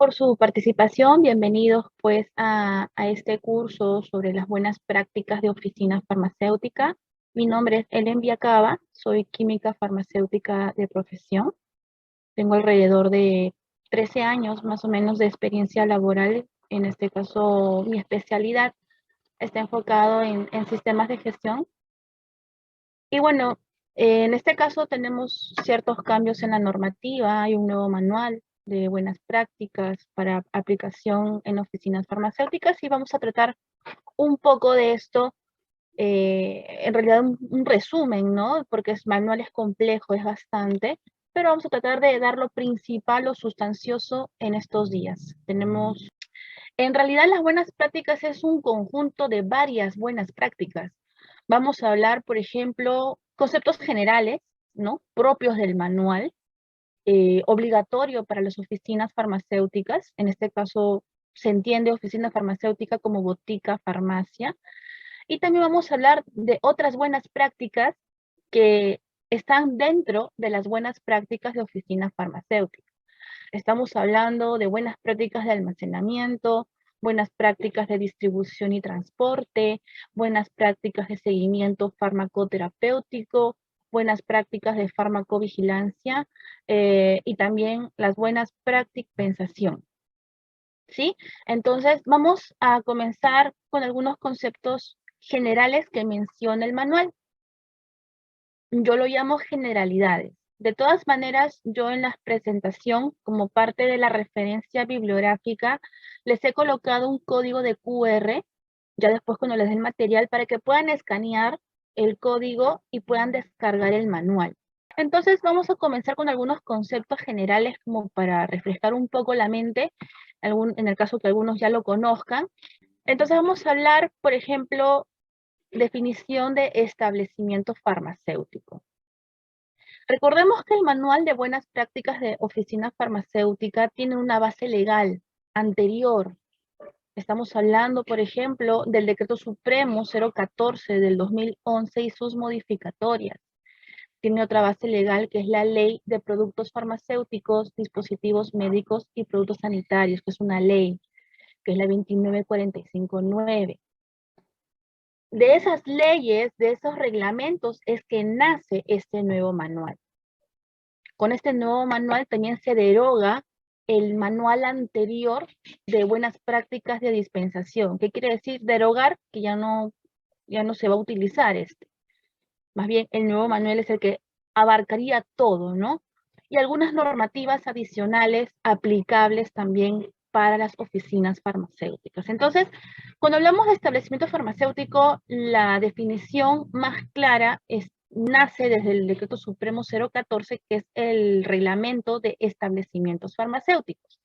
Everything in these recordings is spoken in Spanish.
por su participación. Bienvenidos pues a este curso sobre las buenas prácticas de oficina farmacéutica. Mi nombre es Ellen Viacaba, soy química farmacéutica de profesión. Tengo alrededor de 13 años más o menos de experiencia laboral. En este caso, mi especialidad está enfocado en sistemas de gestión. Y bueno, en este caso tenemos ciertos cambios en la normativa, hay un nuevo manual de buenas prácticas para aplicación en oficinas farmacéuticas y vamos a tratar un poco de esto, en realidad un resumen, ¿no? Porque el manual es complejo, es bastante, pero vamos a tratar de dar lo principal o sustancioso en estos días. En realidad las buenas prácticas es un conjunto de varias buenas prácticas. Vamos a hablar, por ejemplo, conceptos generales, ¿no? Propios del manual, obligatorio para las oficinas farmacéuticas. En este caso se entiende oficina farmacéutica como botica, farmacia. Y también vamos a hablar de otras buenas prácticas que están dentro de las buenas prácticas de oficina farmacéutica. Estamos hablando de buenas prácticas de almacenamiento, buenas prácticas de distribución y transporte, buenas prácticas de seguimiento farmacoterapéutico, buenas prácticas de farmacovigilancia y también las buenas prácticas de dispensación. ¿Sí? Entonces vamos a comenzar con algunos conceptos generales que menciona el manual. Yo lo llamo generalidades. De todas maneras, yo en la presentación, como parte de la referencia bibliográfica, les he colocado un código de QR, ya después cuando les den material, para que puedan escanear el código y puedan descargar el manual. Entonces vamos a comenzar con algunos conceptos generales como para refrescar un poco la mente, en el caso que algunos ya lo conozcan. Entonces vamos a hablar, por ejemplo, definición de establecimiento farmacéutico. Recordemos que el Manual de Buenas Prácticas de Oficina Farmacéutica tiene una base legal anterior. Estamos hablando, por ejemplo, del Decreto Supremo 014 del 2011 y sus modificatorias. Tiene otra base legal que es la Ley de Productos Farmacéuticos, Dispositivos Médicos y Productos Sanitarios, que es una ley, que es la 29459. De esas leyes, de esos reglamentos, es que nace este nuevo manual. Con este nuevo manual también se deroga el manual anterior de buenas prácticas de dispensación. ¿Qué quiere decir derogar? Que ya no se va a utilizar este. Más bien, el nuevo manual es el que abarcaría todo, ¿no? Y algunas normativas adicionales aplicables también para las oficinas farmacéuticas. Entonces, cuando hablamos de establecimiento farmacéutico, la definición más clara nace desde el Decreto Supremo 014, que es el reglamento de establecimientos farmacéuticos.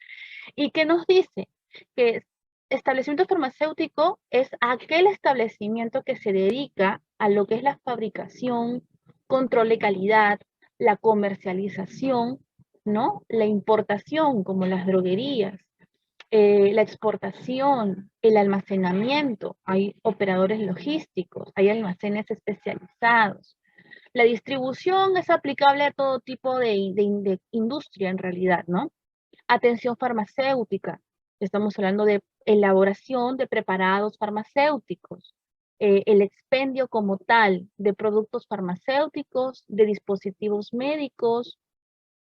¿Y qué nos dice? Que establecimiento farmacéutico es aquel establecimiento que se dedica a lo que es la fabricación, control de calidad, la comercialización, ¿no? La importación, como las droguerías, la exportación, el almacenamiento, hay operadores logísticos, hay almacenes especializados. La distribución es aplicable a todo tipo de industria en realidad, ¿no? Atención farmacéutica, estamos hablando de elaboración de preparados farmacéuticos, el expendio como tal de productos farmacéuticos, de dispositivos médicos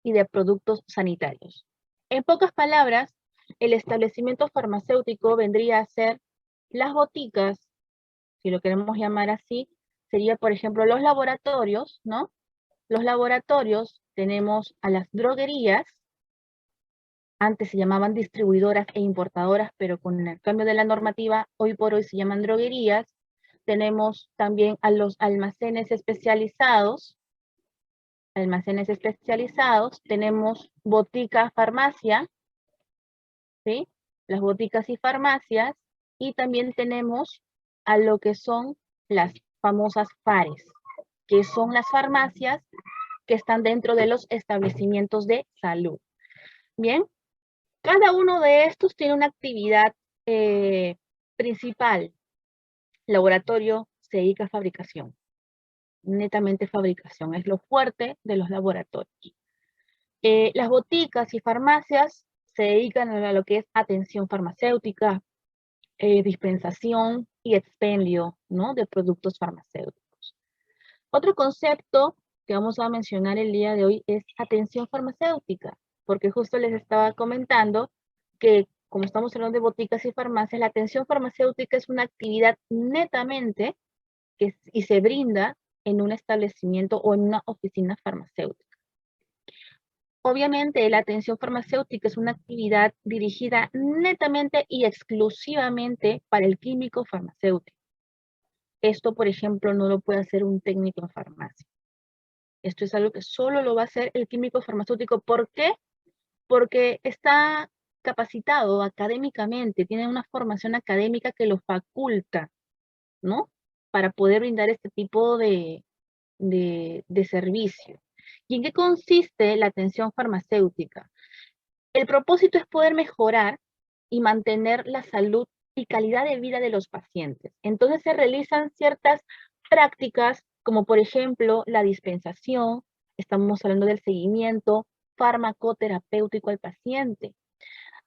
y de productos sanitarios. En pocas palabras, el establecimiento farmacéutico vendría a ser las boticas, si lo queremos llamar así, sería por ejemplo los laboratorios, ¿no? Los laboratorios tenemos a las droguerías, antes se llamaban distribuidoras e importadoras, pero con el cambio de la normativa, hoy por hoy se llaman droguerías. Tenemos también a los almacenes especializados, tenemos botica, farmacia, ¿sí? Las boticas y farmacias, y también tenemos a lo que son las famosas FARES, que son las farmacias que están dentro de los establecimientos de salud. Bien, cada uno de estos tiene una actividad principal. Laboratorio se dedica a fabricación, netamente fabricación, es lo fuerte de los laboratorios. Las boticas y farmacias se dedican a lo que es atención farmacéutica, dispensación y expendio, ¿no?, de productos farmacéuticos. Otro concepto que vamos a mencionar el día de hoy es atención farmacéutica, porque justo les estaba comentando que como estamos hablando de boticas y farmacias, la atención farmacéutica es una actividad netamente y se brinda en un establecimiento o en una oficina farmacéutica. Obviamente, la atención farmacéutica es una actividad dirigida netamente y exclusivamente para el químico farmacéutico. Esto, por ejemplo, no lo puede hacer un técnico en farmacia. Esto es algo que solo lo va a hacer el químico farmacéutico. ¿Por qué? Porque está capacitado académicamente, tiene una formación académica que lo faculta, ¿no?, para poder brindar este tipo de servicio. ¿Y en qué consiste la atención farmacéutica? El propósito es poder mejorar y mantener la salud y calidad de vida de los pacientes. Entonces se realizan ciertas prácticas, como por ejemplo la dispensación, estamos hablando del seguimiento farmacoterapéutico al paciente.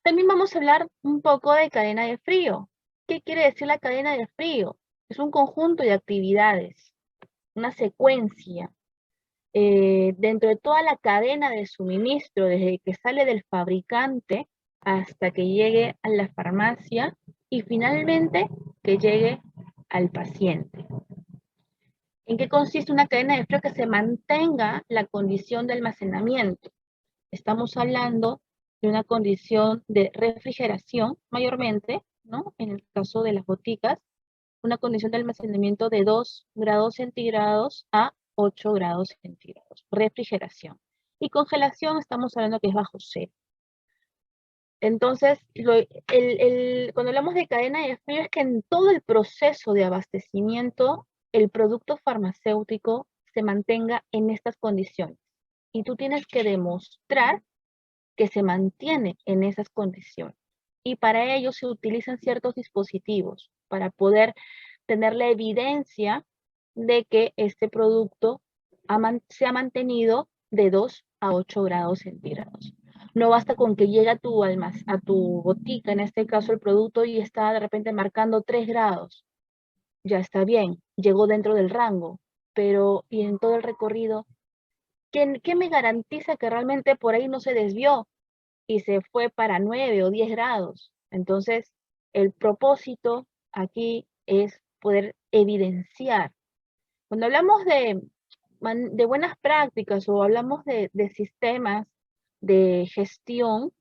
También vamos a hablar un poco de cadena de frío. ¿Qué quiere decir la cadena de frío? Es un conjunto de actividades, una secuencia dentro de toda la cadena de suministro, desde que sale del fabricante hasta que llegue a la farmacia y finalmente que llegue al paciente. ¿En qué consiste una cadena de frío? Que se mantenga la condición de almacenamiento. Estamos hablando de una condición de refrigeración mayormente, ¿no?, en el caso de las boticas, una condición de almacenamiento de 2 grados centígrados a 8 grados centígrados. Refrigeración. Y congelación estamos hablando que es bajo cero. Entonces, cuando hablamos de cadena de frío es que en todo el proceso de abastecimiento, el producto farmacéutico se mantenga en estas condiciones. Y tú tienes que demostrar que se mantiene en esas condiciones. Y para ello se utilizan ciertos dispositivos para poder tener la evidencia de que este producto se ha mantenido de 2 a 8 grados centígrados. No basta con que llegue a tu botica, en este caso el producto, y está de repente marcando 3 grados. Ya está bien, llegó dentro del rango, pero y en todo el recorrido, ¿qué me garantiza que realmente por ahí no se desvió y se fue para 9 o 10 grados? Entonces, el propósito aquí es poder evidenciar. Cuando hablamos de buenas prácticas o hablamos de sistemas de gestión,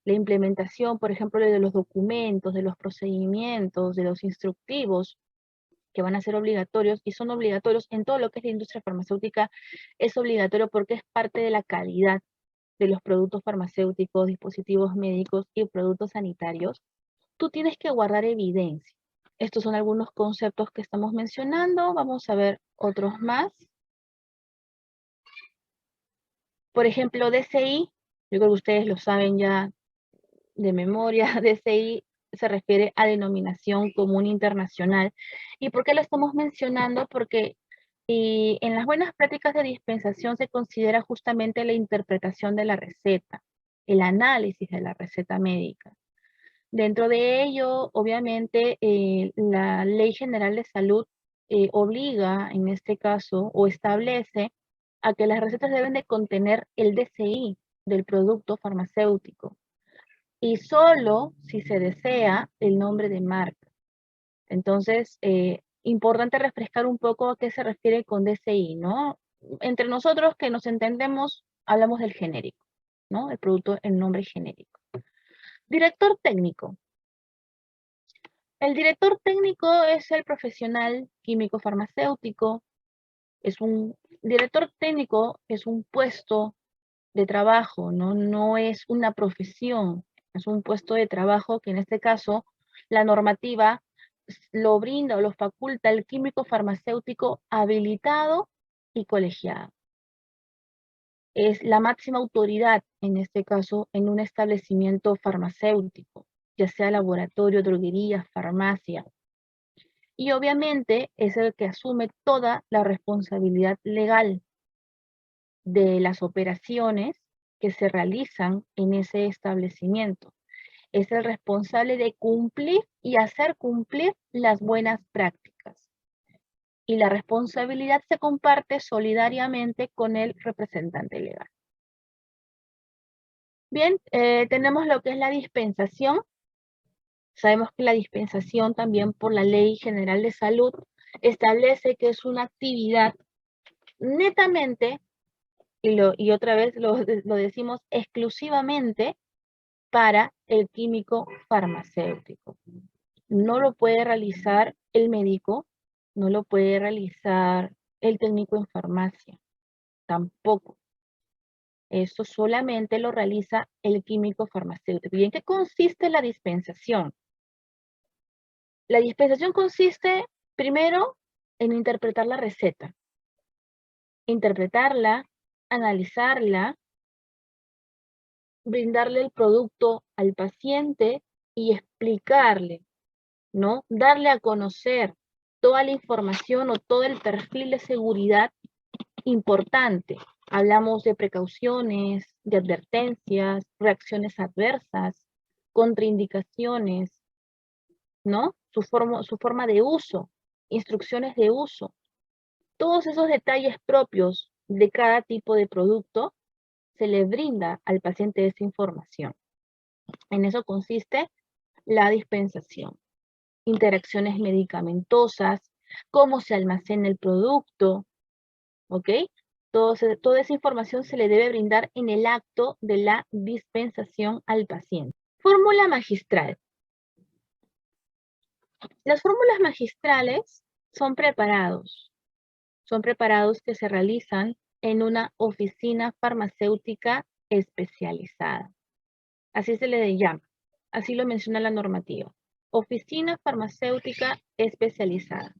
la implementación, por ejemplo, de los documentos, de los procedimientos, de los instructivos que van a ser obligatorios y son obligatorios en todo lo que es la industria farmacéutica, es obligatorio porque es parte de la calidad de los productos farmacéuticos, dispositivos médicos y productos sanitarios. Tú tienes que guardar evidencia. Estos son algunos conceptos que estamos mencionando. Vamos a ver otros más. Por ejemplo, DCI, yo creo que ustedes lo saben ya de memoria. DCI se refiere a Denominación Común Internacional. ¿Y por qué lo estamos mencionando? Porque en las buenas prácticas de dispensación se considera justamente la interpretación de la receta, el análisis de la receta médica. Dentro de ello, obviamente, la Ley General de Salud obliga, en este caso, o establece a que las recetas deben de contener el DCI del producto farmacéutico y solo si se desea el nombre de marca. Entonces, importante refrescar un poco a qué se refiere con DCI, ¿no? Entre nosotros que nos entendemos, hablamos del genérico, ¿no? El producto, el nombre genérico. Director técnico. El director técnico es el profesional químico farmacéutico. Director técnico es un puesto de trabajo, ¿no? No es una profesión, es un puesto de trabajo que en este caso la normativa lo brinda o lo faculta el químico farmacéutico habilitado y colegiado. Es la máxima autoridad, en este caso, en un establecimiento farmacéutico, ya sea laboratorio, droguería, farmacia. Y obviamente es el que asume toda la responsabilidad legal de las operaciones que se realizan en ese establecimiento. Es el responsable de cumplir y hacer cumplir las buenas prácticas. Y la responsabilidad se comparte solidariamente con el representante legal. Bien, tenemos lo que es la dispensación. Sabemos que la dispensación también por la Ley General de Salud establece que es una actividad netamente, y otra vez lo decimos exclusivamente, para el químico farmacéutico. No lo puede realizar el médico, no lo puede realizar el técnico en farmacia, tampoco. Esto solamente lo realiza el químico farmacéutico. ¿Y en qué consiste la dispensación? La dispensación consiste, primero, en interpretar la receta. Interpretarla, analizarla, brindarle el producto al paciente y explicarle, ¿no? Darle a conocer toda la información o todo el perfil de seguridad importante. Hablamos de precauciones, de advertencias, reacciones adversas, contraindicaciones, ¿no? Su forma de uso, instrucciones de uso. Todos esos detalles propios de cada tipo de producto se le brinda al paciente esa información. En eso consiste la dispensación. Interacciones medicamentosas, cómo se almacena el producto, ¿ok? Toda esa información se le debe brindar en el acto de la dispensación al paciente. Fórmula magistral. Las fórmulas magistrales son preparados que se realizan en una oficina farmacéutica especializada. Así se le llama, así lo menciona la normativa. Oficina farmacéutica especializada.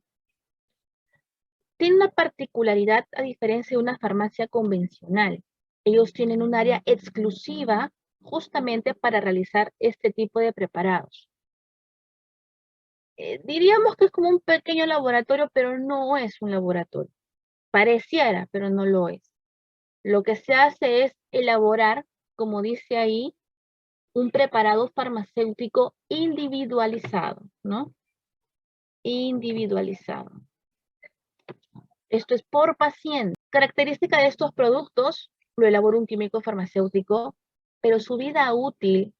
Tiene una particularidad a diferencia de una farmacia convencional. Ellos tienen un área exclusiva justamente para realizar este tipo de preparados. Diríamos que es como un pequeño laboratorio, pero no es un laboratorio. Pareciera, pero no lo es. Lo que se hace es elaborar, como dice ahí, un preparado farmacéutico individualizado, ¿no? Individualizado. Esto es por paciente. Característica de estos productos, lo elabora un químico farmacéutico, pero su vida útil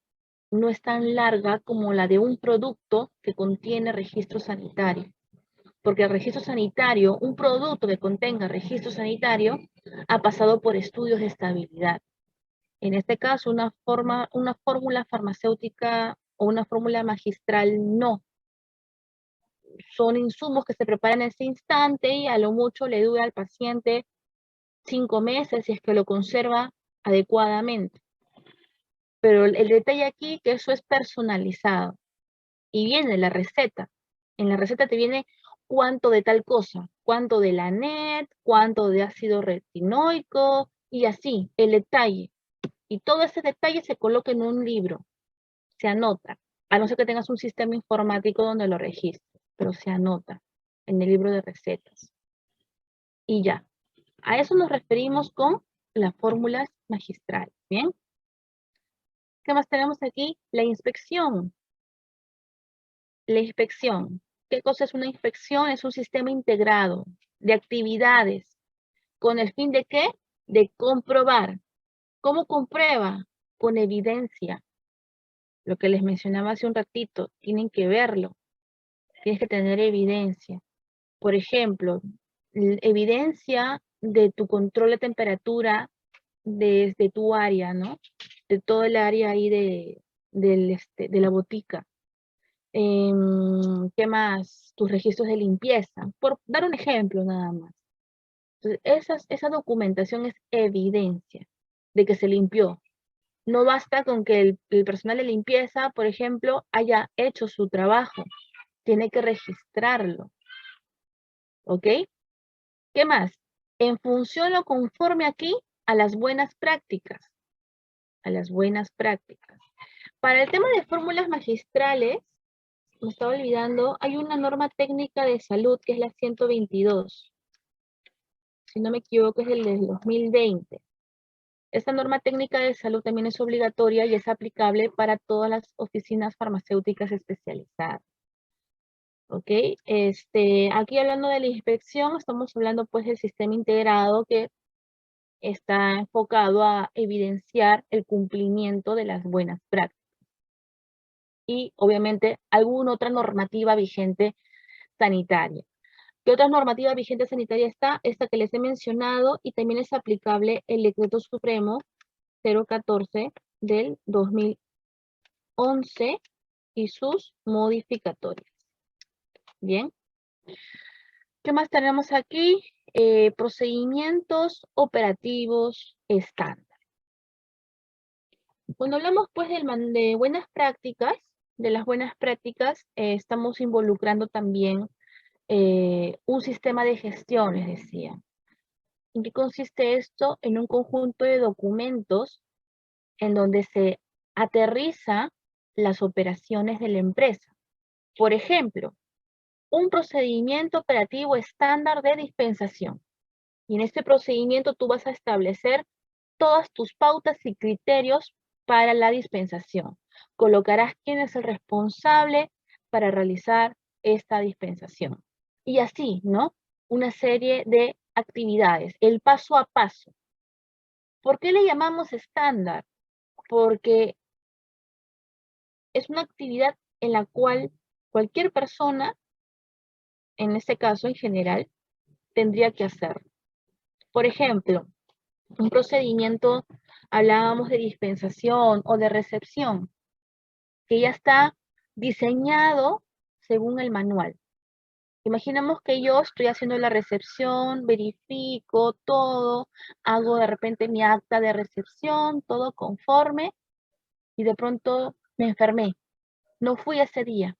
no es tan larga como la de un producto que contiene registro sanitario. Porque el registro sanitario, un producto que contenga registro sanitario, ha pasado por estudios de estabilidad. En este caso, una fórmula farmacéutica o una fórmula magistral no. Son insumos que se preparan en ese instante y a lo mucho le dura al paciente 5 meses si es que lo conserva adecuadamente. Pero el detalle aquí que eso es personalizado. Y viene la receta. En la receta te viene cuánto de tal cosa, cuánto de la NET, cuánto de ácido retinoico y así, el detalle. Y todo ese detalle se coloca en un libro, se anota, a no ser que tengas un sistema informático donde lo registres, pero se anota en el libro de recetas. Y ya, a eso nos referimos con las fórmulas magistrales, ¿bien? ¿Qué más tenemos aquí? La inspección. La inspección. ¿Qué cosa es una inspección? Es un sistema integrado de actividades. ¿Con el fin de qué? De comprobar. ¿Cómo comprueba? Con evidencia. Lo que les mencionaba hace un ratito, tienen que verlo. Tienes que tener evidencia. Por ejemplo, evidencia de tu control de temperatura desde tu área, ¿no? De todo el área ahí de la botica. ¿Qué más? Tus registros de limpieza, por dar un ejemplo nada más. Entonces, esa documentación es evidencia de que se limpió. No basta con que el personal de limpieza, por ejemplo, haya hecho su trabajo. Tiene que registrarlo. ¿Ok? ¿Qué más? En función o conforme aquí a las buenas prácticas. A las buenas prácticas. Para el tema de fórmulas magistrales, me estaba olvidando, hay una norma técnica de salud que es la 122. Si no me equivoco, es el del 2020. Esta norma técnica de salud también es obligatoria y es aplicable para todas las oficinas farmacéuticas especializadas. ¿Ok? Aquí hablando de la inspección, estamos hablando pues del sistema integrado que está enfocado a evidenciar el cumplimiento de las buenas prácticas. Y obviamente alguna otra normativa vigente sanitaria. ¿Qué otra normativa vigente sanitaria está? Esta que les he mencionado, y también es aplicable el Decreto Supremo 014 del 2011 y sus modificatorias. Bien. ¿Qué más tenemos aquí? Procedimientos operativos estándar. Cuando hablamos pues de buenas prácticas, de las buenas prácticas, estamos involucrando también un sistema de gestión, les decía. ¿En qué consiste esto? En un conjunto de documentos en donde se aterriza las operaciones de la empresa. Por ejemplo, un procedimiento operativo estándar de dispensación. Y en este procedimiento tú vas a establecer todas tus pautas y criterios para la dispensación. Colocarás quién es el responsable para realizar esta dispensación. Y así, ¿no? Una serie de actividades, el paso a paso. ¿Por qué le llamamos estándar? Porque es una actividad en la cual cualquier persona, en este caso en general, tendría que hacerlo. Por ejemplo, un procedimiento, hablábamos de dispensación o de recepción, que ya está diseñado según el manual. Imaginemos que yo estoy haciendo la recepción, verifico todo, hago de repente mi acta de recepción, todo conforme, y de pronto me enfermé. No fui ese día.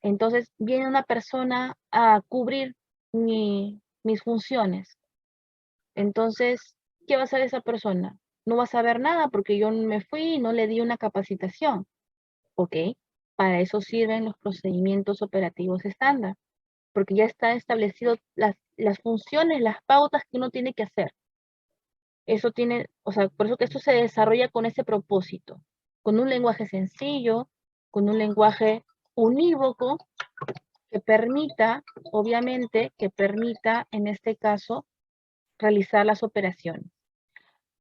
Entonces viene una persona a cubrir mis funciones. Entonces, ¿qué va a hacer esa persona? No va a saber nada porque yo me fui y no le di una capacitación. ¿Ok? Para eso sirven los procedimientos operativos estándar, porque ya están establecidas las funciones, las pautas que uno tiene que hacer. Eso tiene, o sea, por eso que esto se desarrolla con ese propósito, con un lenguaje sencillo, con un lenguaje unívoco que permita, obviamente, que permita, en este caso, realizar las operaciones.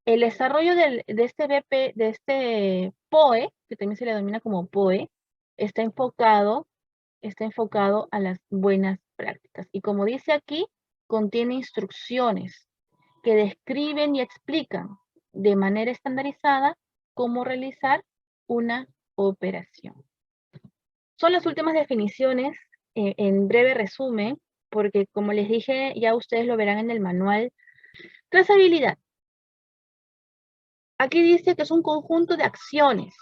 El desarrollo de este BP, de este POE, que también se le denomina como POE, está enfocado a las buenas prácticas. Y como dice aquí, contiene instrucciones que describen y explican de manera estandarizada cómo realizar una operación. Son las últimas definiciones, en breve resumen, porque como les dije, ya ustedes lo verán en el manual. Trazabilidad. Aquí dice que es un conjunto de acciones,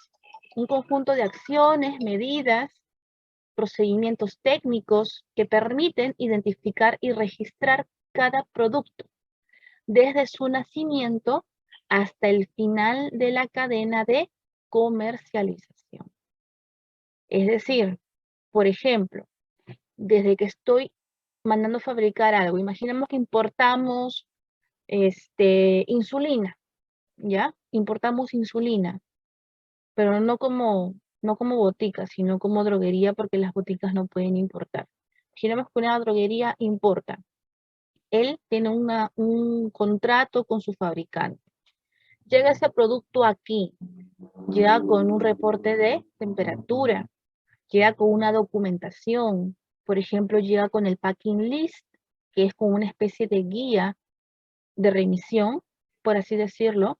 medidas, procedimientos técnicos que permiten identificar y registrar cada producto, desde su nacimiento hasta el final de la cadena de comercialización. Es decir, por ejemplo, desde que estoy mandando fabricar algo, imaginemos que importamos insulina, ¿ya? Importamos insulina, pero no como botica, sino como droguería, porque las boticas no pueden importar. Imaginemos que una droguería importa. Él tiene un contrato con su fabricante. Llega ese producto aquí, llega con un reporte de temperatura, llega con una documentación, por ejemplo, llega con el packing list, que es como una especie de guía de remisión, por así decirlo.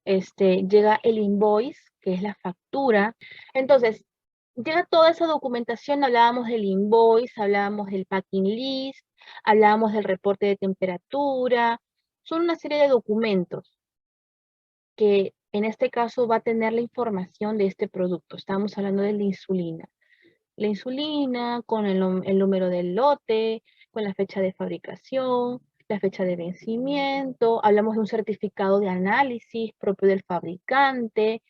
Llega el invoice, que es la factura. Entonces, llega toda esa documentación, hablábamos del invoice, hablábamos del packing list, hablábamos del reporte de temperatura. Son una serie de documentos que en este caso va a tener la información de este producto. Estamos hablando de la insulina. La insulina con el número del lote, con la fecha de fabricación, la fecha de vencimiento, hablamos de un certificado de análisis propio del fabricante.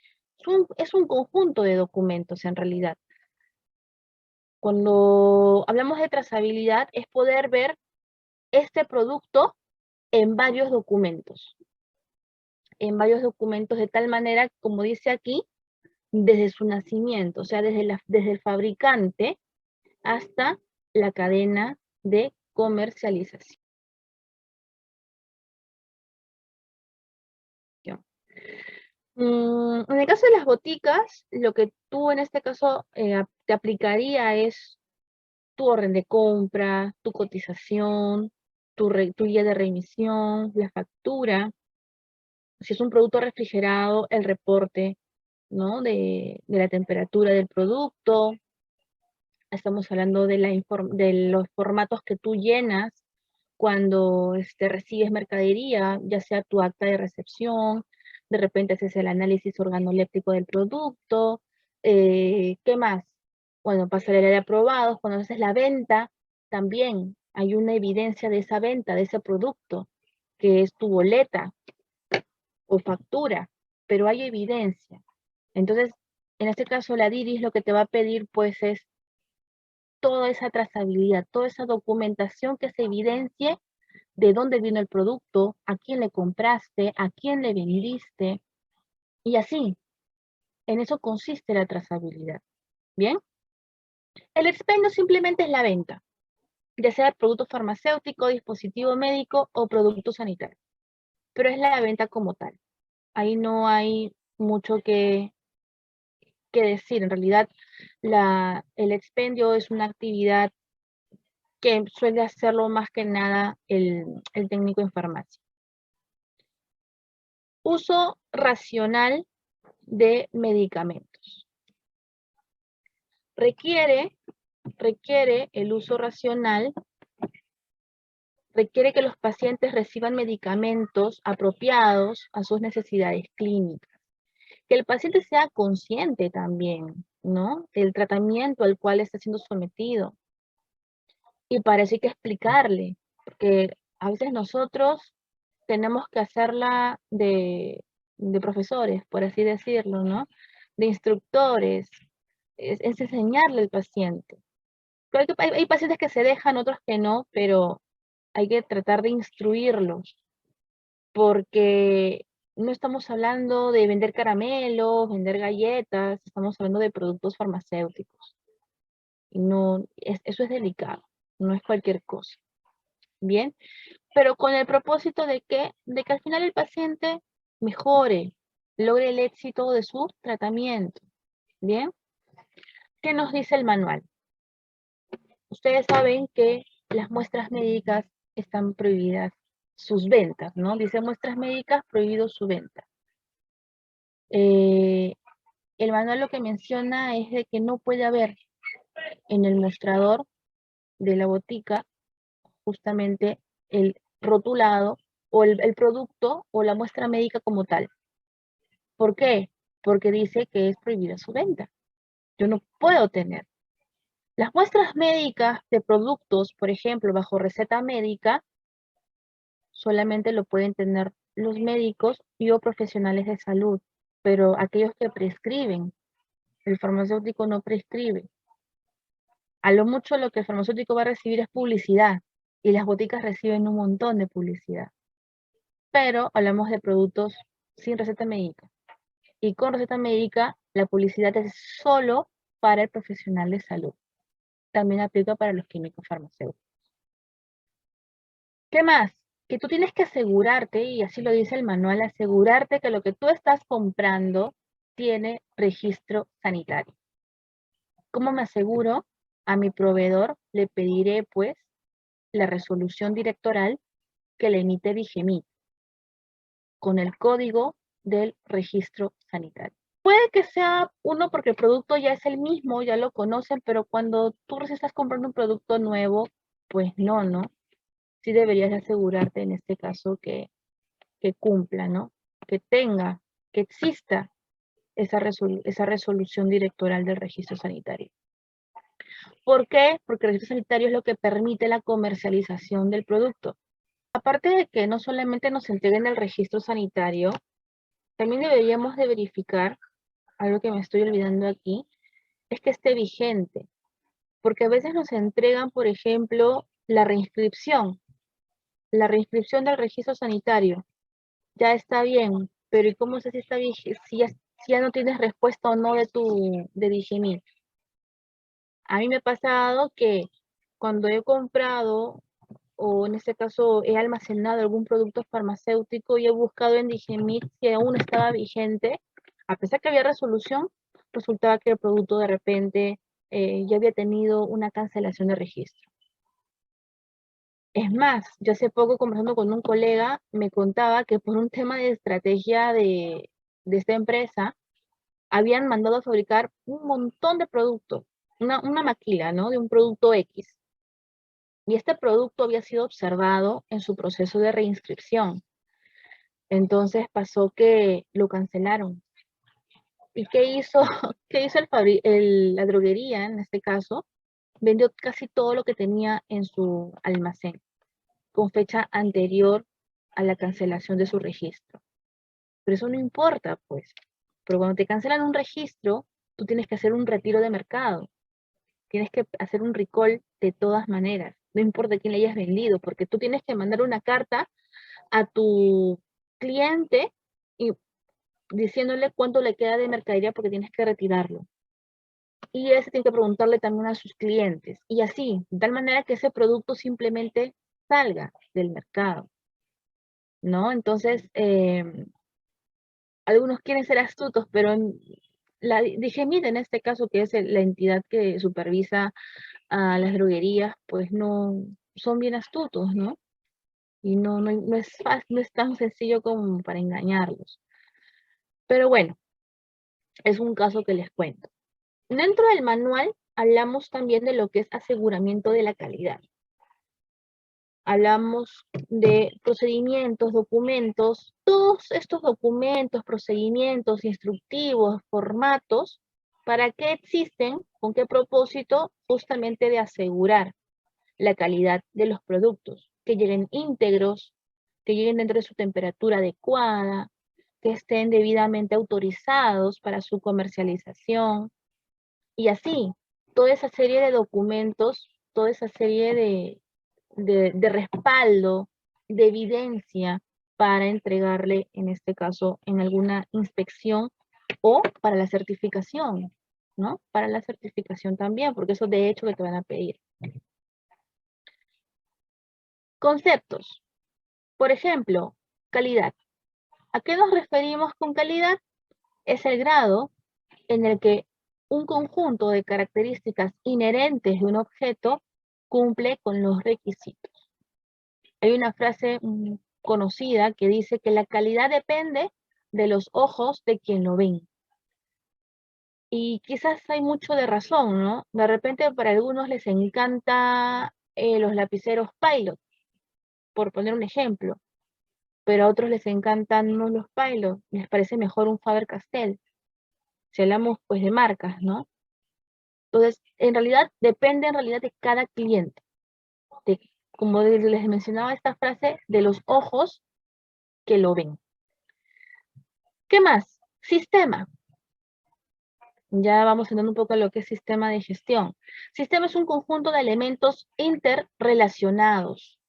Es un conjunto de documentos en realidad. Cuando hablamos de trazabilidad es poder ver este producto en varios documentos. en varios documentos de tal manera, como dice aquí, desde su nacimiento, o sea, desde el fabricante hasta la cadena de comercialización. En el caso de las boticas, lo que tú en este caso te aplicaría es tu orden de compra, tu cotización, tu guía de remisión, la factura. Si es un producto refrigerado, el reporte, ¿no? de la temperatura del producto. Estamos hablando de los formatos que tú llenas cuando recibes mercadería, ya sea tu acta de recepción, de repente haces el análisis organoléptico del producto. ¿Qué más? Bueno, pasarela de aprobados, cuando haces la venta, también hay una evidencia de esa venta, de ese producto, que es tu boleta o factura, pero hay evidencia. Entonces, en este caso, la DIRIS lo que te va a pedir, pues, es toda esa trazabilidad, toda esa documentación que se evidencie de dónde vino el producto, a quién le compraste, a quién le vendiste, y así. En eso consiste la trazabilidad. ¿Bien? El expendio simplemente es la venta, ya sea producto farmacéutico, dispositivo médico o producto sanitario. Pero es la venta como tal. Ahí no hay mucho que decir. En realidad, el expendio es una actividad que suele hacerlo más que nada el técnico en farmacia. Uso racional de medicamentos. Requiere el uso racional, requiere que los pacientes reciban medicamentos apropiados a sus necesidades clínicas. Que el paciente sea consciente también, ¿no? Del tratamiento al cual está siendo sometido. Y para eso hay que explicarle, porque a veces nosotros tenemos que hacerla de profesores, por así decirlo, ¿no? De instructores, es enseñarle al paciente. Hay pacientes que se dejan, otros que no, pero hay que tratar de instruirlos, porque no estamos hablando de vender caramelos, vender galletas, estamos hablando de productos farmacéuticos. Y no, eso es delicado, no es cualquier cosa. Bien, pero con el propósito de que al final el paciente mejore, logre el éxito de su tratamiento. Bien, ¿qué nos dice el manual? Ustedes saben que las muestras médicas están prohibidas sus ventas, ¿no? Dice muestras médicas, prohibido su venta. El manual lo que menciona es de que no puede haber en el mostrador de la botica justamente el rotulado o el producto o la muestra médica como tal. ¿Por qué? Porque dice que es prohibida su venta. Yo no puedo tener. Las muestras médicas de productos, por ejemplo, bajo receta médica, solamente lo pueden tener los médicos y o profesionales de salud, pero aquellos que prescriben, el farmacéutico no prescribe. A lo mucho lo que el farmacéutico va a recibir es publicidad, y las boticas reciben un montón de publicidad. Pero hablamos de productos sin receta médica. Y con receta médica, la publicidad es solo para el profesional de salud. También aplica para los químicos farmacéuticos. ¿Qué más? Que tú tienes que asegurarte, y así lo dice el manual, asegurarte que lo que tú estás comprando tiene registro sanitario. ¿Cómo me aseguro? A mi proveedor le pediré, pues, la resolución directoral que le emite Vigemit con el código del registro sanitario. Puede que sea uno porque el producto ya es el mismo, ya lo conocen, pero cuando tú recién estás comprando un producto nuevo, pues no, ¿no? Sí deberías asegurarte en este caso que cumpla, ¿no? Que tenga, que exista esa resolución directoral del registro sanitario. ¿Por qué? Porque el registro sanitario es lo que permite la comercialización del producto. Aparte de que no solamente nos entreguen el registro sanitario, también deberíamos de verificar, algo que me estoy olvidando aquí, es que esté vigente. Porque a veces nos entregan, por ejemplo, la reinscripción del registro sanitario. Ya está bien, Pero ¿y cómo sé si está si ya no tienes respuesta o no de Digemit? A mí me ha pasado que cuando he comprado o en este caso he almacenado algún producto farmacéutico y he buscado en Digemit si aún estaba vigente, a pesar que había resolución, resultaba que el producto de repente ya había tenido una cancelación de registro. Es más, yo hace poco conversando con un colega me contaba que por un tema de estrategia de esta empresa, habían mandado a fabricar un montón de productos, una maquila, ¿no? De un producto X. Y este producto había sido observado en su proceso de reinscripción. Entonces pasó que lo cancelaron. ¿Y qué hizo, qué hizo la droguería en este caso? Vendió casi todo lo que tenía en su almacén, con fecha anterior a la cancelación de su registro. Pero eso no importa, pues. Pero cuando te cancelan un registro, tú tienes que hacer un retiro de mercado. Tienes que hacer un recall de todas maneras. No importa quién le hayas vendido, porque tú tienes que mandar una carta a tu cliente y diciéndole cuánto le queda de mercadería porque tienes que retirarlo. Y ese tiene que preguntarle también a sus clientes. Y así, de tal manera que ese producto simplemente salga del mercado, ¿no? Entonces, algunos quieren ser astutos, pero la Digemit en este caso, que es la entidad que supervisa a las droguerías, pues no son bien astutos, ¿no? Y no es fácil, no es tan sencillo como para engañarlos. Pero bueno, es un caso que les cuento. Dentro del manual hablamos también de lo que es aseguramiento de la calidad. Hablamos de procedimientos, documentos, todos estos documentos, procedimientos, instructivos, formatos, ¿para qué existen? ¿Con qué propósito? Justamente de asegurar la calidad de los productos, que lleguen íntegros, que lleguen dentro de su temperatura adecuada, que estén debidamente autorizados para su comercialización, y así, toda esa serie de documentos, toda esa serie de respaldo, de evidencia para entregarle, en este caso, en alguna inspección o para la certificación, ¿no? Para la certificación también, porque eso de hecho que te van a pedir. Conceptos. Por ejemplo, calidad. ¿A qué nos referimos con calidad? Es el grado en el que un conjunto de características inherentes de un objeto cumple con los requisitos. Hay una frase conocida que dice que la calidad depende de los ojos de quien lo ven. Y quizás hay mucho de razón, ¿no? De repente para algunos les encanta los lapiceros Pilot, por poner un ejemplo, pero a otros les encantan no los Pilot, les parece mejor un Faber-Castell, si hablamos pues de marcas, ¿no? Entonces, en realidad, depende en realidad de cada cliente. Como les mencionaba esta frase, de los ojos que lo ven. ¿Qué más? Sistema. Ya vamos entrando un poco a lo que es sistema de gestión. Sistema es un conjunto de elementos interrelacionados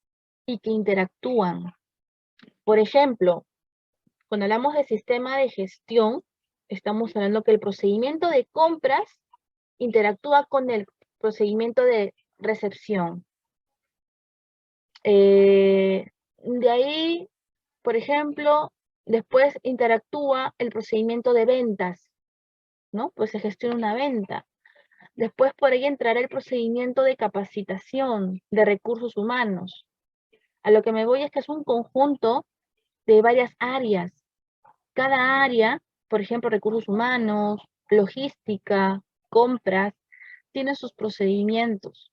y que interactúan. Por ejemplo, cuando hablamos de sistema de gestión, estamos hablando que el procedimiento de compras interactúa con el procedimiento de recepción. De ahí, por ejemplo, después interactúa el procedimiento de ventas, ¿no? Pues se gestiona una venta. Después por ahí entrará el procedimiento de capacitación de recursos humanos. A lo que me voy es que es un conjunto de varias áreas. Cada área, por ejemplo, recursos humanos, logística, compras, tiene sus procedimientos.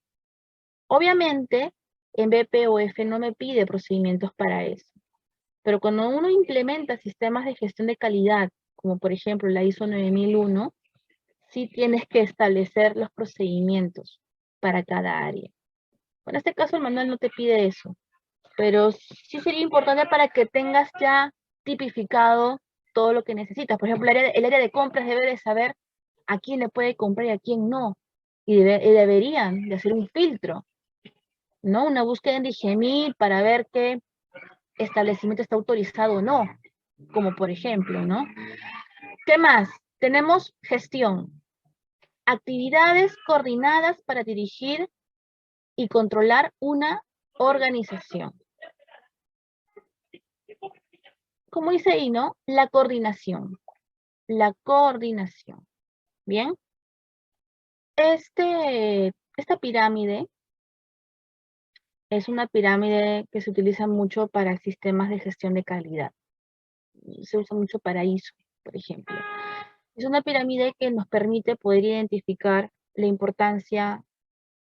Obviamente, en BPOF no me pide procedimientos para eso. Pero cuando uno implementa sistemas de gestión de calidad, como por ejemplo la ISO 9001, sí tienes que establecer los procedimientos para cada área. En este caso el manual no te pide eso, pero sí sería importante para que tengas ya tipificado todo lo que necesitas. Por ejemplo, el área de compras debe de saber a quién le puede comprar y a quién no. Y deberían de hacer un filtro, ¿no? Una búsqueda en Digemit para ver qué establecimiento está autorizado o no. como por ejemplo, ¿no? ¿Qué más? Tenemos gestión. Actividades coordinadas para dirigir y controlar una organización. Como dice ahí, ¿no? La coordinación. La coordinación. Bien. Esta pirámide es una pirámide que se utiliza mucho para sistemas de gestión de calidad. Se usa mucho para ISO, por ejemplo. Es una pirámide que nos permite poder identificar la importancia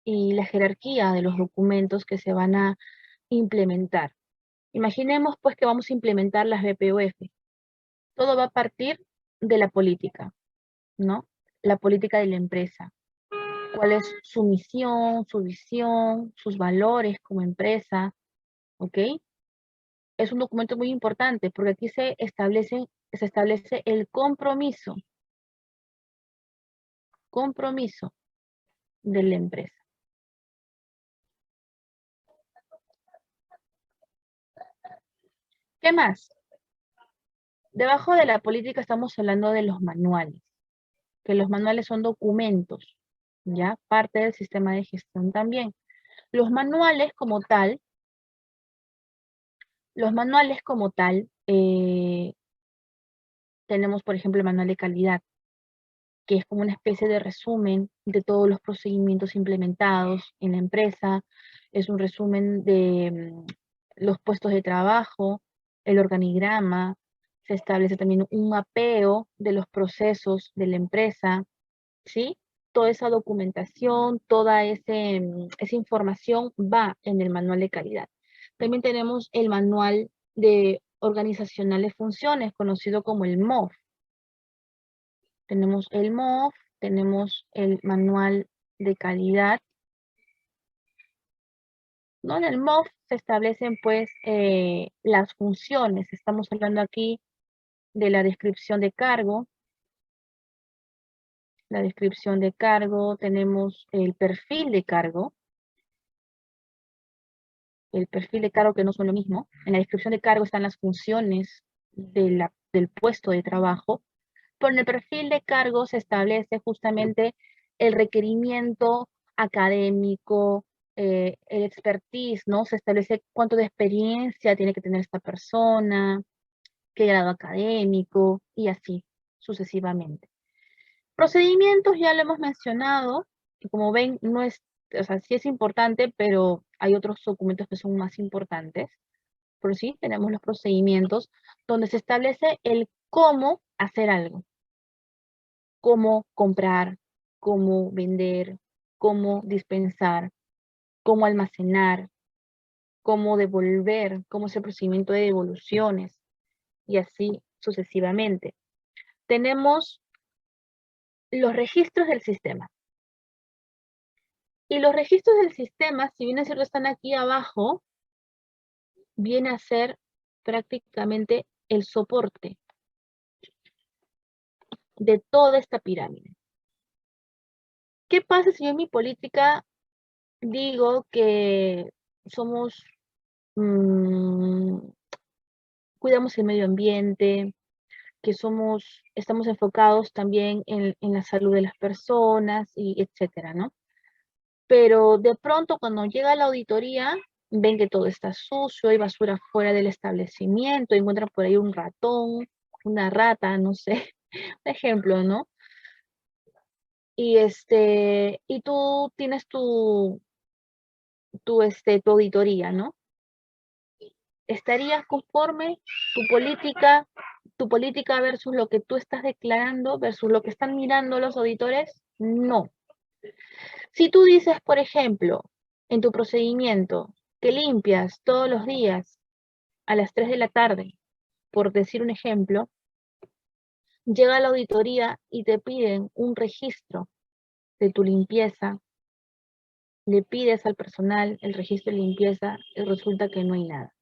y la jerarquía de los documentos que se van a implementar. Imaginemos pues que vamos a implementar las BPOF. Todo va a partir de la política, ¿no? La política de la empresa. ¿Cuál es su misión, su visión, sus valores como empresa? ¿Ok? Es un documento muy importante porque aquí se establece el compromiso de la empresa. ¿Qué más? Debajo de la política estamos hablando de los manuales, que los manuales son documentos, ¿ya? Parte del sistema de gestión también. Los manuales como tal, tenemos por ejemplo el manual de calidad, que es como una especie de resumen de todos los procedimientos implementados en la empresa, es un resumen de los puestos de trabajo, el organigrama, se establece también un mapeo de los procesos de la empresa, ¿sí? Toda esa documentación, toda esa información va en el manual de calidad. También tenemos el manual de organizacionales funciones, conocido como el MOF. Tenemos el MOF, tenemos el manual de calidad, ¿no? En el MOF se establecen pues las funciones. Estamos hablando aquí de la descripción de cargo. La descripción de cargo, tenemos el perfil de cargo. El perfil de cargo que no son lo mismo. En la descripción de cargo están las funciones del puesto de trabajo. Pero en el perfil de cargo se establece justamente el requerimiento académico, el expertise, ¿no? Se establece cuánto de experiencia tiene que tener esta persona, qué grado académico y así sucesivamente. Procedimientos ya lo hemos mencionado, que como ven, no es, o sea, sí es importante, pero hay otros documentos que son más importantes. Por sí, tenemos los procedimientos donde se establece el cómo hacer algo, cómo comprar, cómo vender, cómo dispensar, cómo almacenar, cómo devolver, cómo es el procedimiento de devoluciones y así sucesivamente. Tenemos los registros del sistema. Y los registros del sistema, si bien es cierto están aquí abajo, viene a ser prácticamente el soporte de toda esta pirámide. ¿Qué pasa si yo en mi política digo que somos, cuidamos el medio ambiente, que estamos enfocados también en la salud de las personas, y etcétera, ¿no? Pero de pronto cuando llega la auditoría, ven que todo está sucio, hay basura fuera del establecimiento, encuentran por ahí un ratón, una rata, no sé, un ejemplo, ¿no? Y tú tienes tu auditoría, ¿no? ¿Estarías conforme tu política versus lo que tú estás declarando, versus lo que están mirando los auditores? No. Si tú dices, por ejemplo, en tu procedimiento, que limpias todos los días a las 3 de la tarde, por decir un ejemplo, llega la auditoría y te piden un registro de tu limpieza, le pides al personal el registro de limpieza y resulta que no hay nada.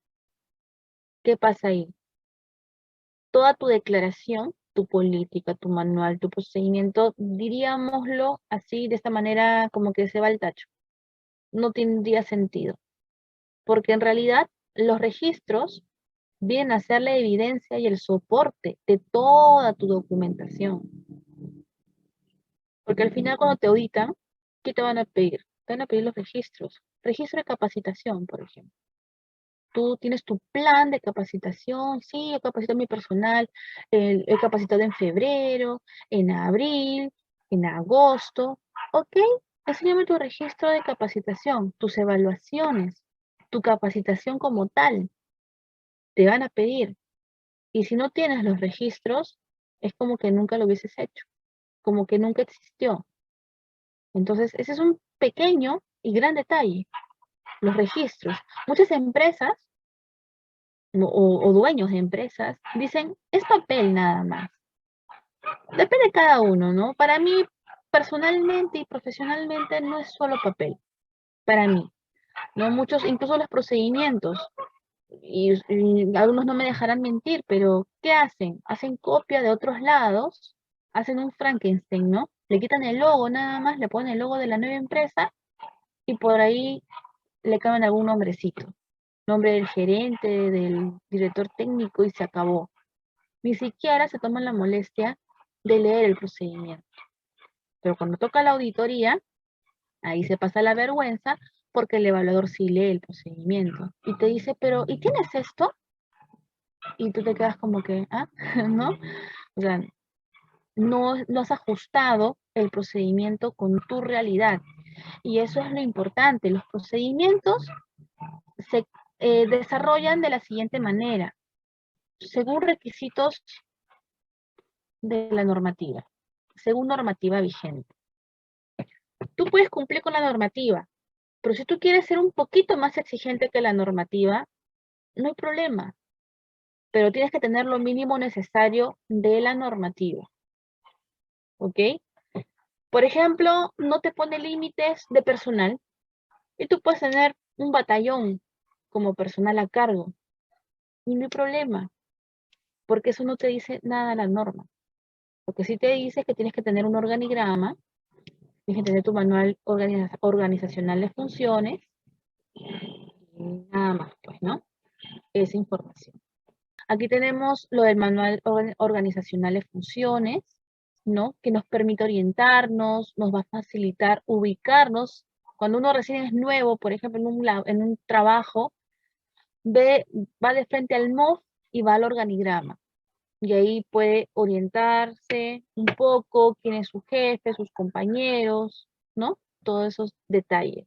¿Qué pasa ahí? Toda tu declaración, tu política, tu manual, tu procedimiento, diríamoslo así, de esta manera, como que se va al tacho. No tendría sentido, porque en realidad los registros vienen a ser la evidencia y el soporte de toda tu documentación. Porque al final cuando te auditan, ¿qué te van a pedir? Te van a pedir los registros. Registro de capacitación, por ejemplo. Tú tienes tu plan de capacitación, sí, he capacitado a mi personal, he capacitado en febrero, en abril, en agosto, ok, enséñame tu registro de capacitación, tus evaluaciones, tu capacitación como tal, te van a pedir. Y si no tienes los registros, es como que nunca lo hubieses hecho, como que nunca existió. Entonces, ese es un pequeño y gran detalle, los registros. Muchas empresas o dueños de empresas dicen, es papel nada más. Depende de cada uno, ¿no? Para mí, personalmente y profesionalmente, no es solo papel. Para mí, ¿no? Muchos, incluso los procedimientos, y algunos no me dejarán mentir, pero ¿qué hacen? Hacen copia de otros lados, hacen un Frankenstein, ¿no? Le quitan el logo nada más, le ponen el logo de la nueva empresa y por ahí le cambian algún nombrecito. Nombre del gerente, del director técnico y se acabó. Ni siquiera se toman la molestia de leer el procedimiento. Pero cuando toca la auditoría, ahí se pasa la vergüenza porque el evaluador sí lee el procedimiento y te dice, pero ¿y tienes esto? Y tú te quedas como que, ¿ah? ¿No? O sea, no has ajustado el procedimiento con tu realidad. Y eso es lo importante. Los procedimientos se desarrollan de la siguiente manera, según requisitos de la normativa, según normativa vigente. Tú puedes cumplir con la normativa, pero si tú quieres ser un poquito más exigente que la normativa, no hay problema, pero tienes que tener lo mínimo necesario de la normativa, ¿ok? Por ejemplo, no te pone límites de personal y tú puedes tener un batallón como personal a cargo y no hay problema, porque eso no te dice nada la norma. Lo que sí te dice es que tienes que tener un organigrama, tienes que tener tu manual organizacional de funciones, y nada más, pues, ¿no? Esa información. Aquí tenemos lo del manual organizacional de funciones, ¿no? Que nos permite orientarnos, nos va a facilitar ubicarnos. Cuando uno recién es nuevo, por ejemplo, en un trabajo, va de frente al MOF y va al organigrama. Y ahí puede orientarse un poco, quién es su jefe, sus compañeros, ¿no? Todos esos detalles.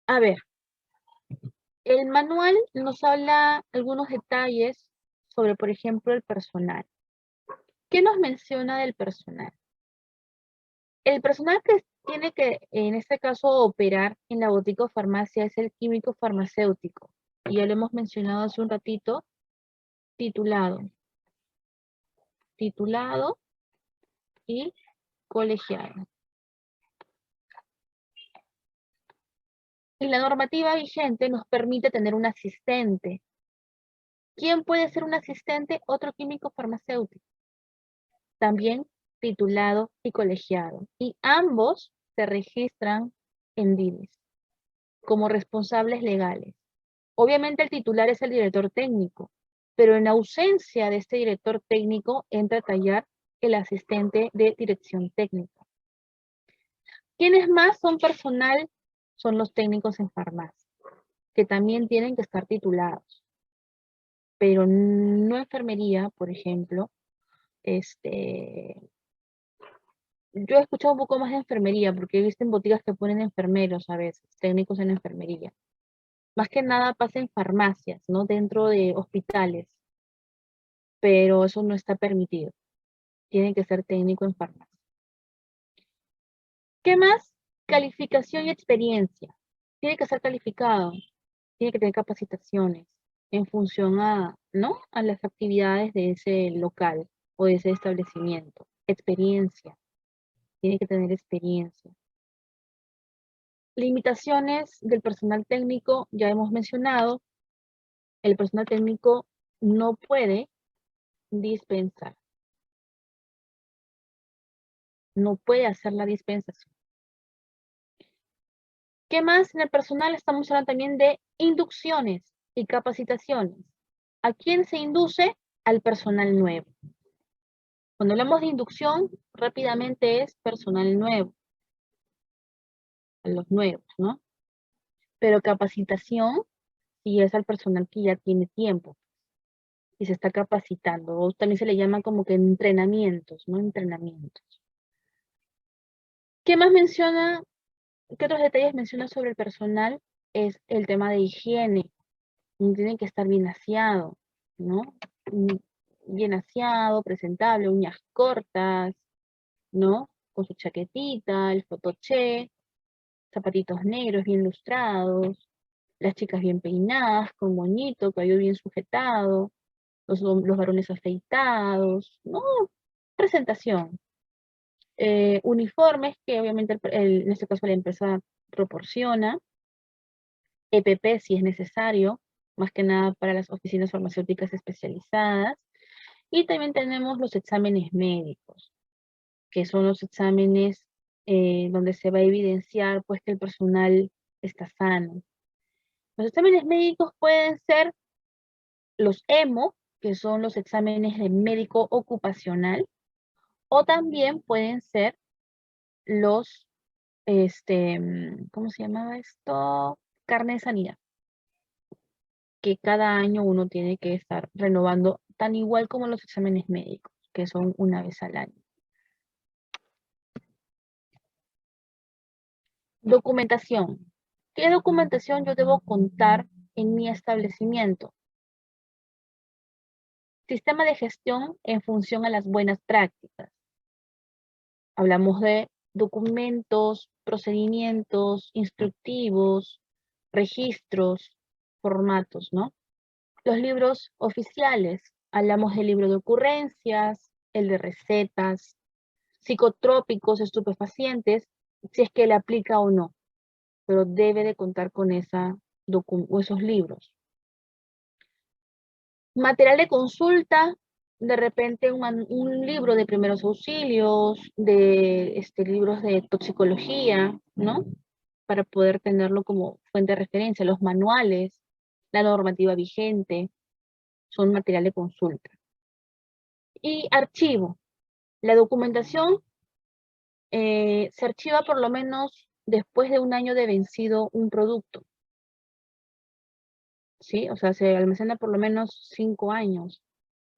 A ver, el manual nos habla algunos detalles sobre, por ejemplo, el personal. ¿Qué nos menciona del personal? El personal que tiene que, en este caso, operar en la botica o farmacia es el químico farmacéutico. Y ya lo hemos mencionado hace un ratito, titulado. Titulado y colegiado. Y la normativa vigente nos permite tener un asistente. ¿Quién puede ser un asistente? Otro químico farmacéutico. También titulado y colegiado. Y ambos se registran en DIVIS como responsables legales. Obviamente el titular es el director técnico, pero en ausencia de este director técnico entra a tallar el asistente de dirección técnica. ¿Quiénes más son personal? Son los técnicos en farmacia, que también tienen que estar titulados, pero no enfermería, por ejemplo. Yo he escuchado un poco más de enfermería, porque he visto en boticas que ponen enfermeros a veces, técnicos en enfermería. Más que nada pasa en farmacias, ¿no? Dentro de hospitales, pero eso no está permitido. Tiene que ser técnico en farmacia. ¿Qué más? Calificación y experiencia. Tiene que ser calificado, tiene que tener capacitaciones en función a, ¿no? A las actividades de ese local o de ese establecimiento. Experiencia, tiene que tener experiencia. Limitaciones del personal técnico, ya hemos mencionado, el personal técnico no puede dispensar, no puede hacer la dispensación. ¿Qué más en el personal? Estamos hablando también de inducciones y capacitaciones. ¿A quién se induce? Al personal nuevo. Cuando hablamos de inducción, rápidamente es personal nuevo, a los nuevos, ¿no? Pero capacitación sí es al personal que ya tiene tiempo y se está capacitando. O también se le llama como que entrenamientos, ¿no? Entrenamientos. ¿Qué más menciona? ¿Qué otros detalles menciona sobre el personal? Es el tema de higiene. Tiene que estar bien aseado, ¿no? Bien aseado, presentable, uñas cortas, ¿no? Con su chaquetita, el fotoché, zapatitos negros bien lustrados, las chicas bien peinadas, con moñito, cabello bien sujetado, los varones afeitados, ¿no? Presentación. Uniformes que obviamente en este caso la empresa proporciona, EPP si es necesario, más que nada para las oficinas farmacéuticas especializadas, y también tenemos los exámenes médicos, que son los exámenes donde se va a evidenciar pues que el personal está sano. Los exámenes médicos pueden ser los EMO, que son los exámenes de médico ocupacional, o también pueden ser los, ¿cómo se llamaba esto? Carnet de sanidad, que cada año uno tiene que estar renovando, tan igual como los exámenes médicos, que son una vez al año. Documentación. ¿Qué documentación yo debo contar en mi establecimiento? Sistema de gestión en función a las buenas prácticas. Hablamos de documentos, procedimientos, instructivos, registros, formatos, ¿no? Los libros oficiales. Hablamos del libro de ocurrencias, el de recetas, psicotrópicos, estupefacientes, si es que le aplica o no, pero debe de contar con esos libros. Material de consulta, de repente un libro de primeros auxilios, de libros de toxicología, ¿no? Para poder tenerlo como fuente de referencia. Los manuales, la normativa vigente, son material de consulta. Y archivo. La documentación se archiva por lo menos después de un año de vencido un producto. ¿Sí? O sea, se almacena por lo menos 5 años,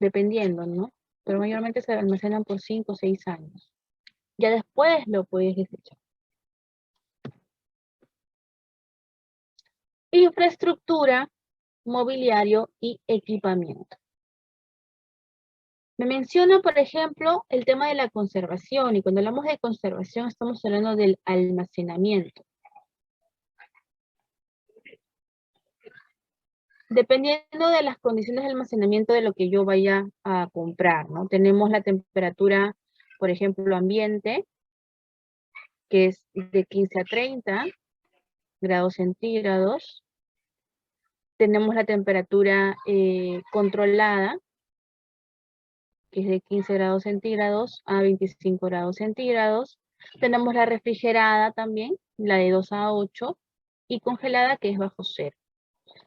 dependiendo, ¿no? Pero mayormente se almacenan por 5 o 6 años. Ya después lo puedes desechar. Infraestructura, mobiliario y equipamiento. Me menciona, por ejemplo, el tema de la conservación, y cuando hablamos de conservación estamos hablando del almacenamiento. Dependiendo de las condiciones de almacenamiento de lo que yo vaya a comprar, ¿no? Tenemos la temperatura, por ejemplo, ambiente, que es de 15 a 30 grados centígrados. Tenemos la temperatura controlada, que es de 15 grados centígrados a 25 grados centígrados. Tenemos la refrigerada también, la de 2 a 8, y congelada, que es bajo cero.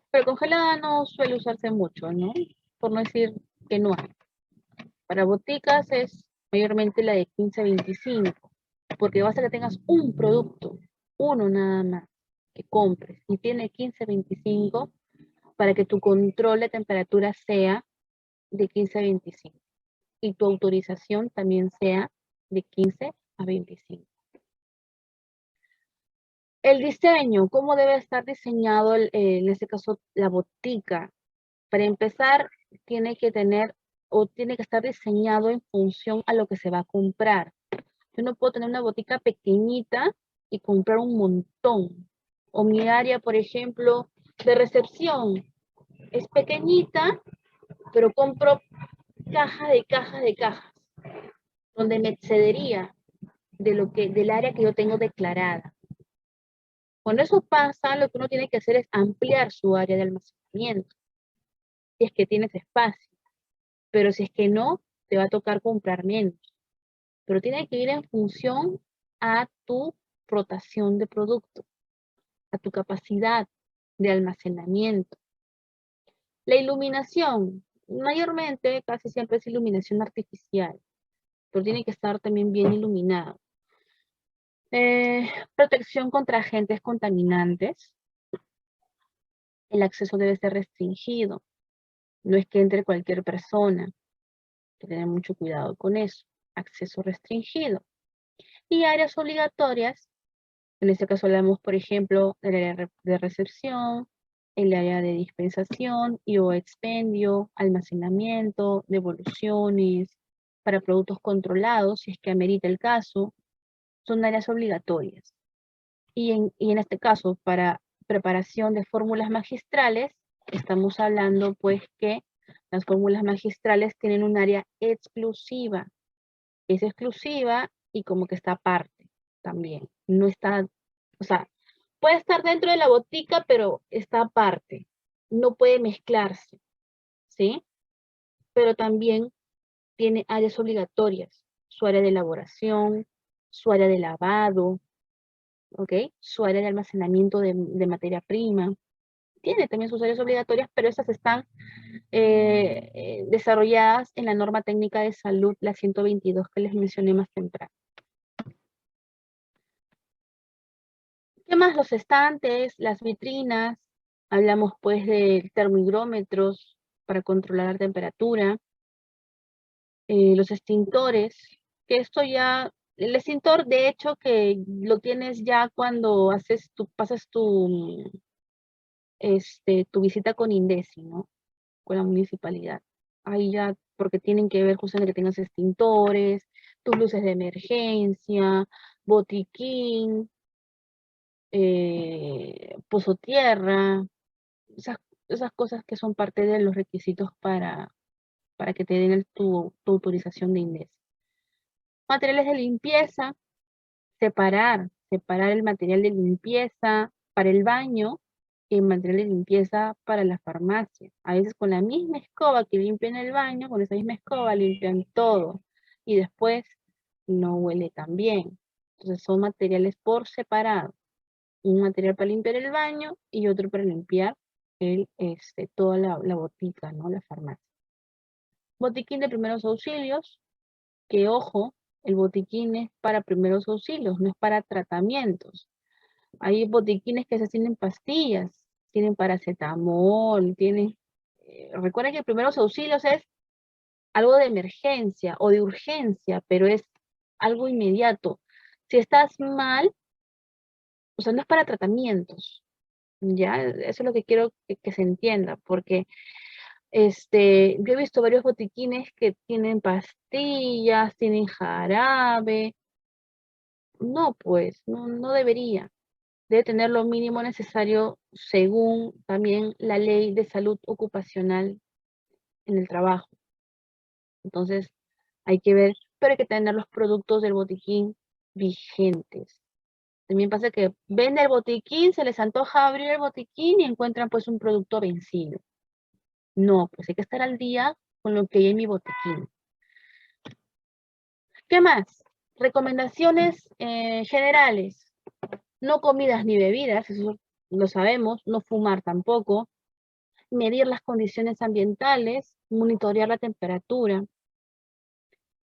Pero congelada no suele usarse mucho, ¿no? Por no decir que no hay. Para boticas es mayormente la de 15 a 25, porque basta que tengas un producto, uno nada más, que compres, y tiene 15 a 25 para que tu control de temperatura sea de 15 a 25 y tu autorización también sea de 15 a 25. El diseño, ¿cómo debe estar diseñado en este caso la botica? Para empezar, tiene que tener o tiene que estar diseñado en función a lo que se va a comprar. Yo no puedo tener una botica pequeñita y comprar un montón. O mi área, por ejemplo, de recepción es pequeñita, pero compro cajas de cajas de cajas, donde me excedería del área que yo tengo declarada. Cuando eso pasa, lo que uno tiene que hacer es ampliar su área de almacenamiento, si es que tienes espacio. Pero si es que no, te va a tocar comprar menos. Pero tiene que ir en función a tu rotación de producto. a tu capacidad de almacenamiento. La iluminación, mayormente casi siempre es iluminación artificial, pero tiene que estar también bien iluminado. Protección contra agentes contaminantes. El acceso debe ser restringido. No es que entre cualquier persona. Hay que tener mucho cuidado con eso. Acceso restringido. Y áreas obligatorias. En este caso hablamos, por ejemplo, del área de recepción, el área de dispensación y o expendio, almacenamiento, devoluciones, para productos controlados, si es que amerita el caso, son áreas obligatorias. Y en este caso, para preparación de fórmulas magistrales, estamos hablando pues que las fórmulas magistrales tienen un área exclusiva. Es exclusiva y como que está aparte también. No está, o sea, puede estar dentro de la botica, pero está aparte. No puede mezclarse, ¿sí? Pero también tiene áreas obligatorias. Su área de elaboración, su área de lavado, ¿ok? Su área de almacenamiento de materia prima. Tiene también sus áreas obligatorias, pero esas están desarrolladas en la norma técnica de salud, la 122 que les mencioné más temprano. ¿Qué más? Los estantes, las vitrinas. Hablamos pues de termogrómetros para controlar la temperatura. Los extintores, que esto ya, el extintor de hecho que lo tienes ya cuando pasas tu visita con INDECI, ¿no? Con la municipalidad. Ahí ya, porque tienen que ver justamente que tengas extintores, tus luces de emergencia, botiquín, pozotierra, esas, esas cosas que son parte de los requisitos para que te den tu autorización de INDECI. Materiales de limpieza, separar el material de limpieza para el baño y el material de limpieza para la farmacia. A veces con la misma escoba que limpian el baño, con esa misma escoba limpian todo y después no huele tan bien. Entonces son materiales por separado. Un material para limpiar el baño y otro para limpiar toda la botica, ¿no? La farmacia. Botiquín de primeros auxilios, que ojo, el botiquín es para primeros auxilios, no es para tratamientos. Hay botiquines que se tienen pastillas, tienen paracetamol, recuerden que primeros auxilios es algo de emergencia o de urgencia, pero es algo inmediato. Si estás mal, o sea, no es para tratamientos, ¿ya? Eso es lo que quiero que se entienda, porque yo he visto varios botiquines que tienen pastillas, tienen jarabe. No, pues, no debería. Debe tener lo mínimo necesario según también la ley de salud ocupacional en el trabajo. Entonces, hay que ver, pero hay que tener los productos del botiquín vigentes. También pasa que vende el botiquín, se les antoja abrir el botiquín y encuentran pues un producto vencido. No, pues hay que estar al día con lo que hay en mi botiquín. ¿Qué más? Recomendaciones generales. No comidas ni bebidas, eso lo sabemos. No fumar tampoco. Medir las condiciones ambientales. Monitorear la temperatura.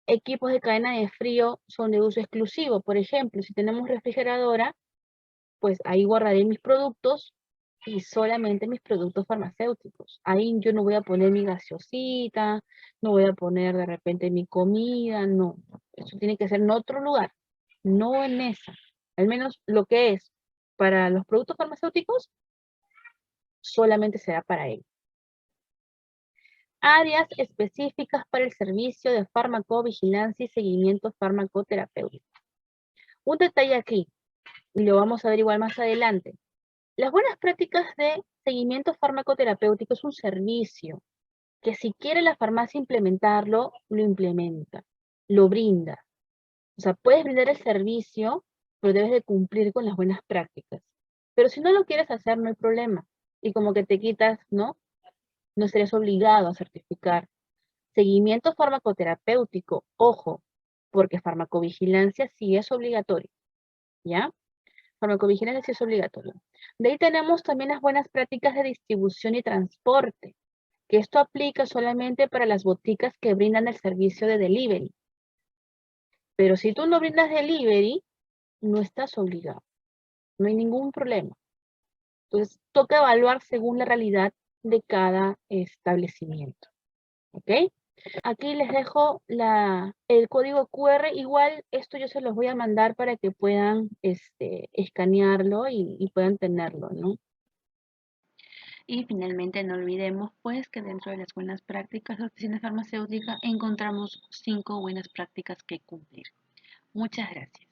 Equipos de cadena de frío son de uso exclusivo. Por ejemplo, si tenemos refrigeradora, pues ahí guardaré mis productos y solamente mis productos farmacéuticos. Ahí yo no voy a poner mi gaseosita, no voy a poner de repente mi comida, no. Eso tiene que ser en otro lugar, no en esa. Al menos lo que es para los productos farmacéuticos, solamente será para ellos. Áreas específicas para el servicio de farmacovigilancia y seguimiento farmacoterapéutico. Un detalle aquí, y lo vamos a ver igual más adelante. Las buenas prácticas de seguimiento farmacoterapéutico es un servicio que si quiere la farmacia implementarlo, lo implementa, lo brinda. O sea, puedes brindar el servicio, pero debes de cumplir con las buenas prácticas. Pero si no lo quieres hacer, no hay problema. Y como que te quitas, ¿no? No estarías obligado a certificar. Seguimiento farmacoterapéutico, ojo, porque farmacovigilancia sí es obligatorio, ¿ya? Farmacovigilancia sí es obligatorio. De ahí tenemos también las buenas prácticas de distribución y transporte, que esto aplica solamente para las boticas que brindan el servicio de delivery. Pero si tú no brindas delivery, no estás obligado. No hay ningún problema. Entonces, toca evaluar según la realidad de cada establecimiento. ¿Ok? Aquí les dejo el código QR. Igual esto yo se los voy a mandar para que puedan escanearlo y puedan tenerlo, ¿no? Y finalmente no olvidemos pues que dentro de las buenas prácticas de oficina farmacéutica encontramos 5 buenas prácticas que cumplir. Muchas gracias.